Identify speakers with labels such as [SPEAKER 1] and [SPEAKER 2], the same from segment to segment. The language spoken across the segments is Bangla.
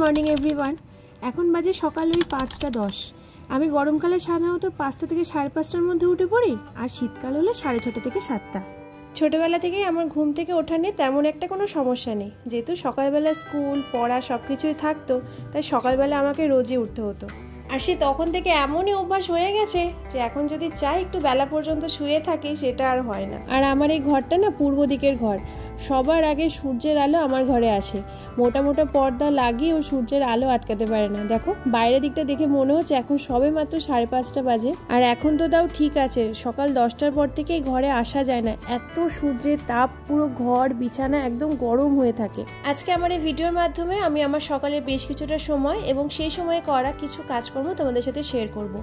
[SPEAKER 1] Morning everyone. এখন বাজে সকাল ওই 5টা 10। আমি গরমকালে সাধারণত 5টা থেকে 5:30টার মধ্যে উঠে পড়ি, আর শীতকাল হলে 6:30 থেকে 7টা। ছোটোবেলা থেকেই আমার ঘুম থেকে ওঠা নিয়ে তেমন একটা কোনো সমস্যা নেই, যেহেতু সকালবেলা স্কুল পড়া সব কিছুই থাকতো, তাই সকালবেলা আমাকে রোজই উঠতে হতো। আর সে তখন থেকে এমনই অভ্যাস হয়ে গেছে যে এখন যদি চাই একটু বেলা পর্যন্ত শুয়ে থাকি সেটা আর হয় না। আর আমার এই ঘরটা না পূর্ব দিকের ঘর, সবার আগে সূর্যের আলো আমার ঘরে আসে। মোটা মোটা পর্দা লাগিয়ে ও সূর্যের আলো আটকাতে পারে না। দেখো বাইরের দিকটা দেখে মনে হচ্ছে এখন সবে মাত্র 5:30 বাজে। আর এখন তো তাও ঠিক আছে, সকাল 10টার পর থেকেই ঘরে আসা যায় না, এত সূর্যের তাপ, পুরো ঘর বিছানা একদম গরম হয়ে থাকে। আজকে আমার এই ভিডিওর মাধ্যমে আমি আমার সকালের বেশ কিছুটা সময় এবং সেই সময়ে করা কিছু কাজকর্ম তোমাদের সাথে শেয়ার করব।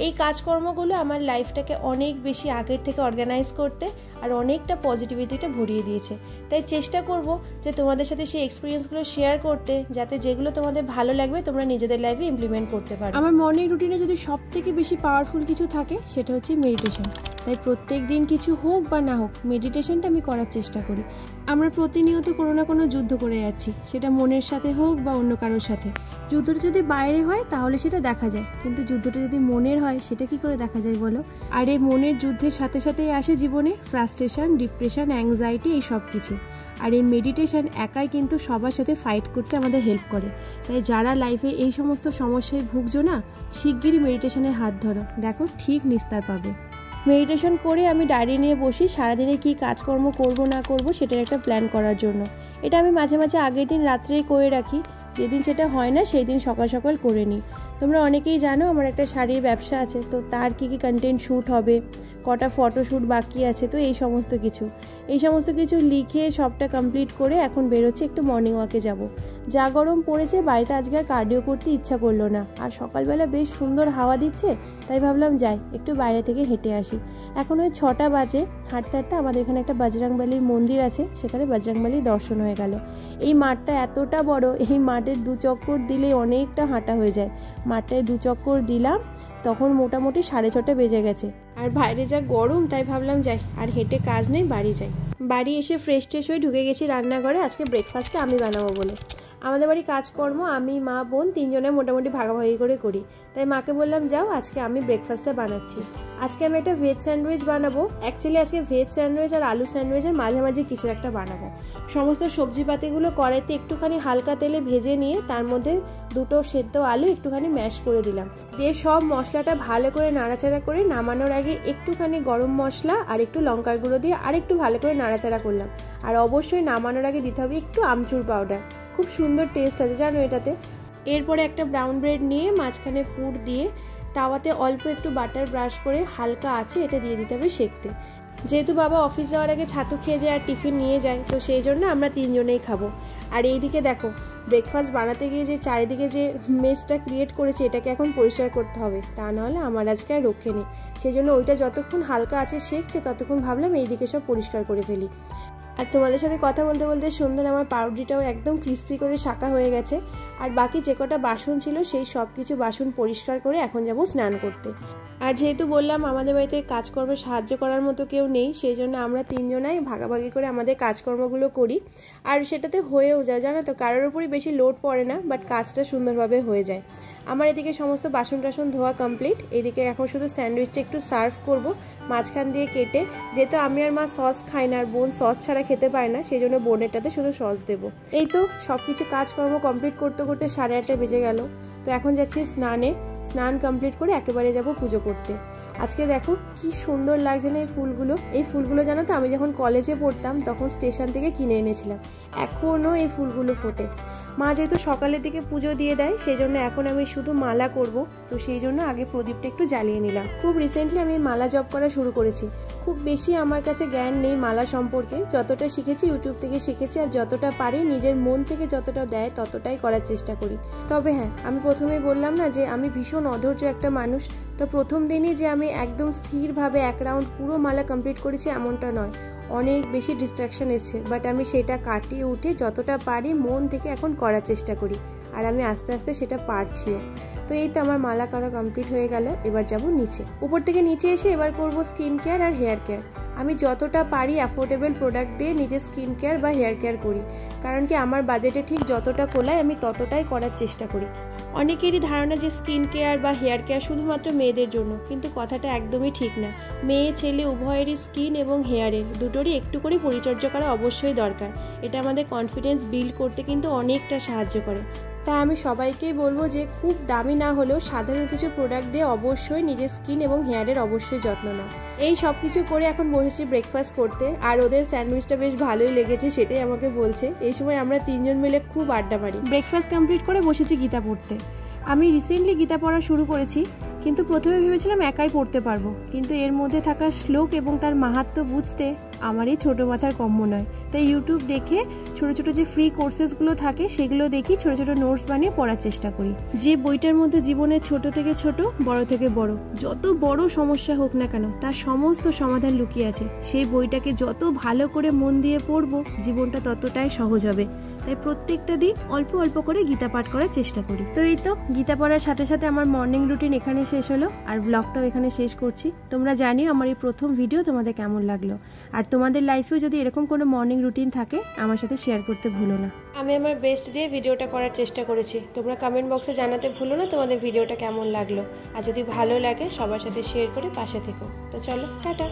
[SPEAKER 1] এই কাজকর্মগুলো আমার লাইফটাকে অনেক বেশি আগের থেকে অর্গানাইজ করতে আর অনেকটা পজিটিভিটিটা ভরিয়ে দিয়েছে। তাই চেষ্টা করব যে তোমাদের সাথে সেই এক্সপিরিয়েন্সগুলো শেয়ার করতে, যাতে যেগুলো তোমাদের ভালো লাগবে তোমরা নিজেদের লাইফে ইমপ্লিমেন্ট করতে পারো। আমার মর্নিং রুটিনে যদি সব থেকে বেশি পাওয়ারফুল কিছু থাকে সেটা হচ্ছে মেডিটেশন। তাই প্রত্যেক দিন কিছু হোক বা না হোক মেডিটেশনটা আমি করার চেষ্টা করি। আমরা প্রতিনিয়ত কোনো না কোনো যুদ্ধ করে যাচ্ছি, সেটা মনের সাথে হোক বা অন্য কারোর সাথে। যুদ্ধটা যদি বাইরে হয় তাহলে সেটা দেখা যায়, কিন্তু যুদ্ধটা যদি মনের হয় সেটা কি করে দেখা যায় বলো? আর এই মনের যুদ্ধের সাথে সাথেই আসে জীবনে ফ্রাস্ট্রেশন, ডিপ্রেশন, অ্যাংজাইটি, এই সব কিছু। আর এই মেডিটেশন একাই কিন্তু সবার সাথে ফাইট করতে আমাদের হেল্প করে। তাই যারা লাইফে এই সমস্ত সমস্যায় ভুগছো না, শিগগিরই মেডিটেশনের হাত ধরো, দেখো ঠিক নিস্তার পাবে। মেডিটেশন করে আমি ডায়েরি নিয়ে বসি সারাদিনে কী কাজকর্ম করব না করব সেটার একটা প্ল্যান করার জন্য। এটা আমি মাঝে মাঝে আগের দিন রাত্রেই করে রাখি, যেদিন সেটা হয় না সেই দিন সকাল সকাল করে নিই। তোমরা অনেকেই জানো আমার একটা শাড়ির ব্যবসা আছে, তো তার কী কন্টেন্ট শ্যুট হবে, কটা ফটোশ্যুট বাকি আছে, তো এই সমস্ত কিছু লিখে সবটা কমপ্লিট করে এখন বেরোচ্ছে একটু মর্নিং ওয়াকে যাব। যা গরম পড়েছে বাড়িতে আজকে আর কার্ডিও করতে ইচ্ছা করলো না, আর সকালবেলা বেশ সুন্দর হাওয়া দিচ্ছে, তাই ভাবলাম যাই একটু বাইরে থেকে হেঁটে আসি। এখন ওই 6টা বাজে। হাঁটতে হাঁটতে আমাদের এখানে একটা বজরংবলীর মন্দির আছে, সেখানে বজরংবলীর দর্শন হয়ে গেল। এই মাঠটা এতটা বড়, এই মাঠের 2 চক্কর দিলেই অনেকটা হাঁটা হয়ে যায়। মাঠটায় 2 চক্কর দিলাম, তখন মোটামুটি 6:30 বেজে গেছে। আর বাইরে যা গরম, তাই ভাবলাম যাই আর হেঁটে কাজ নেই, বাড়ি যাই। বাড়ি এসে ফ্রেশ হয়ে ঢুকে গেছি রান্নাঘরে। আজকে ব্রেকফাস্টটা আমি বানাবো বলে। আমাদের বাড়ি কাজকর্ম আমি, মা, বোন 3জনে মোটামুটি ভাগাভাগি করে করি। তাই মাকে বললাম যাও আজকে আমি ব্রেকফাস্টটা বানাচ্ছি। আজকে আমি একটা ভেজ স্যান্ডউইচ বানাবো। অ্যাকচুয়ালি আজকে ভেজ স্যান্ডউইচ আর আলু স্যান্ডউইচের মাঝামাঝি কিছু একটা বানাবো। সমস্ত সবজিপাতিগুলো কড়াইতে একটুখানি হালকা তেলে ভেজে নিয়ে তার মধ্যে 2টো সেদ্ধ আলু একটুখানি ম্যাশ করে দিলাম, দিয়ে সব মশলাটা ভালো করে নাড়াচাড়া করে নামানোর আগে একটুখানি গরম মশলা আর একটু লঙ্কার গুঁড়ো দিয়ে আর একটু ভালো করে নাড়াচাড়া করলাম। আর অবশ্যই নামানোর আগে দিতে হবে একটু আমচুর পাউডার, খুব সুন্দর টেস্ট আছে জানো এটাতে। এরপরে একটা ব্রাউন ব্রেড নিয়ে মাঝখানে পুর দিয়ে তাওয়াতে অল্প একটু বাটার ব্রাশ করে হালকা আছে এটা দিয়ে দিতে হবে সেঁকতে। যেহেতু বাবা অফিস যাওয়ার আগে ছাতু খেয়ে যায় আর টিফিন নিয়ে যায়, তো সেই জন্য আমরা 3জনেই খাবো। আর এইদিকে দেখো ব্রেকফাস্ট বানাতে গিয়ে যে চারিদিকে যে মেসটা ক্রিয়েট করেছে এটাকে এখন পরিষ্কার করতে হবে, তা নাহলে আমার আজকে আর রক্ষে নেই। সেই জন্য ওইটা যতক্ষণ হালকা আছে সেঁকছে ততক্ষণ ভাবলাম এইদিকে সব পরিষ্কার করে ফেলি। আর তোমাদের সাথে কথা বলতে বলতে সুন্দর আমার পাউরুটিটাও একদম ক্রিস্পি করে শাঁকা হয়ে গেছে। আর বাকি যে কটা বাসন ছিল সেই সব কিছু বাসন পরিষ্কার করে এখন যাব স্নান করতে। আর যেহেতু বললাম আমাদের বাড়িতে কাজকর্মে সাহায্য করার মতো কেউ নেই, সেই জন্য আমরা 3জনাই ভাগাভাগি করে আমাদের কাজকর্মগুলো করি। আর সেটাতে হয়েও যায় জানো তো, কারোর উপরই বেশি লোড পড়ে না, বাট কাজটা সুন্দরভাবে হয়ে যায়। আমার এদিকে সমস্ত বাসন টাসন ধোয়া কমপ্লিট। এদিকে এখন শুধু স্যান্ডউইচটা একটু সার্ভ করব মাঝখান দিয়ে কেটে, যেহেতু আমি আর মা সস খাই না আর বোন সস ছাড়া খেতে পারে না, সেই জন্য বোনেরটাতে শুধু সস দেবো। এই তো সব কিছু কাজকর্ম কমপ্লিট করতে করতে 8:30 বেজে গেল। তো এখন যাচ্ছি স্নানে। স্নান কমপ্লিট করে একেবারে যাব পুজো করতে। আজকে দেখো কি সুন্দর লাগছে না এই ফুলগুলো। এই ফুলগুলো জানো তো আমি যখন কলেজে পড়তাম তখন স্টেশন থেকে কিনে এনেছিলাম, এখনও এই ফুলগুলো ফোটে। মা যেহেতু সকালের দিকে পুজো দিয়ে দেয় সেই জন্য এখন আমি শুধু মালা করব, তো সেই জন্য আগে প্রদীপটা একটু জ্বালিয়ে নিলাম। খুব রিসেন্টলি আমি মালা জপ করা শুরু করেছি। খুব বেশি আমার কাছে জ্ঞান নেই মালা সম্পর্কে, যতটা শিখেছি ইউটিউব থেকে শিখেছি, আর যতটা পারি নিজের মন থেকে যতটা দেয় ততটাই করার চেষ্টা করি। তবে হ্যাঁ, আমি প্রথমেই বললাম না যে আমি ভীষণ অধৈর্য একটা মানুষ, তো প্রথম দিনই যে আমি একদম স্থিরভাবে 1 রাউন্ড পুরো মালা কমপ্লিট করেছি এমনটা নয়, অনেক বেশি ডিস্ট্রাকশন এসছে, বাট আমি সেটা কাটিয়ে উঠে যতটা পারি মন থেকে এখন করার চেষ্টা করি। আর আমি আস্তে আস্তে সেটা পারছিও। তো এই তো আমার মালা করা কমপ্লিট হয়ে গেল। এবার যাব নিচে। উপর থেকে নিচে এসে এবার করব স্কিন কেয়ার আর হেয়ার কেয়ার। আমি যতটা পারি অ্যাফোর্ডেবল প্রোডাক্ট দিয়ে নিজের স্কিন কেয়ার বা হেয়ার কেয়ার করি, কারণ কি আমার বাজেটে ঠিক যতটা কোলায় আমি ততটাই করার চেষ্টা করি। অনেকেরই ধারণা যে স্কিন কেয়ার বা হেয়ার কেয়ার শুধুমাত্র মেয়েদের জন্য, কিন্তু কথাটা একদমই ঠিক না। মেয়ে ছেলে উভয়েরই স্কিন এবং হেয়ারের দুটোরই একটু করে পরিচর্যা করা অবশ্যই দরকার। এটা আমাদের কনফিডেন্স বিল্ড করতে কিন্তু অনেকটা সাহায্য করে। তাই আমি সবাইকেই বলবো যে খুব দামি না হলেও সাধারণ কিছু প্রোডাক্ট দিয়ে অবশ্যই নিজের স্কিন এবং হেয়ারের অবশ্যই যত্ন নাও। এই সব কিছু করে এখন বসেছি ব্রেকফাস্ট করতে, আর ওদের স্যান্ডউইচটা বেশ ভালোই লেগেছে সেটাই আমাকে বলছে। এই সময় আমরা তিনজন মিলে খুব আড্ডা মারি। ব্রেকফাস্ট কমপ্লিট করে বসেছি গীতা পড়তে। আমি রিসেন্টলি গীতা পড়া শুরু করেছি, কিন্তু প্রথমে ভেবেছিলাম একাই পড়তে পারবো, কিন্তু এর মধ্যে থাকা শ্লোক এবং তার মাহাত্ম্য বুঝতে আমার এই ছোটো মাথার কম্য নয়। তাই ইউটিউব দেখে ছোটো ছোটো যে ফ্রি কোর্সেসগুলো থাকে সেগুলো দেখি ছোটো ছোটো নোটস বানিয়ে পড়ার চেষ্টা করি। যে বইটার মধ্যে জীবনের ছোট থেকে ছোট, বড় থেকে বড় যত বড় সমস্যা হোক না কেন তার সমস্ত সমাধান লুকিয়ে আছে, সেই বইটাকে যত ভালো করে মন দিয়ে পড়বো জীবনটা ততটাই সহজ হবে। তাই প্রত্যেকটা দিন অল্প অল্প করে গীতা পাঠ করার চেষ্টা করি। তো এই তো গীতা পড়ার সাথে সাথে আমার মর্নিং রুটিন এখানে শেষ হলো, আর ব্লগটাও এখানে শেষ করছি। তোমরা জানিও আমার এই প্রথম ভিডিও তোমাদের কেমন লাগলো, আর তোমাদের লাইফেও যদি এরকম কোনো মর্নিং রুটিন থাকে আমার সাথে শেয়ার করতে ভুলো না। আমি আমার বেস্ট দিয়ে ভিডিওটা করার চেষ্টা করেছি। তোমরা কমেন্ট বক্সে জানাতে ভুলো না তোমাদের ভিডিওটা কেমন লাগলো, আর যদি ভালো লাগে সবার সাথে শেয়ার করে পাশে থেকো। তো চলো, টাটা।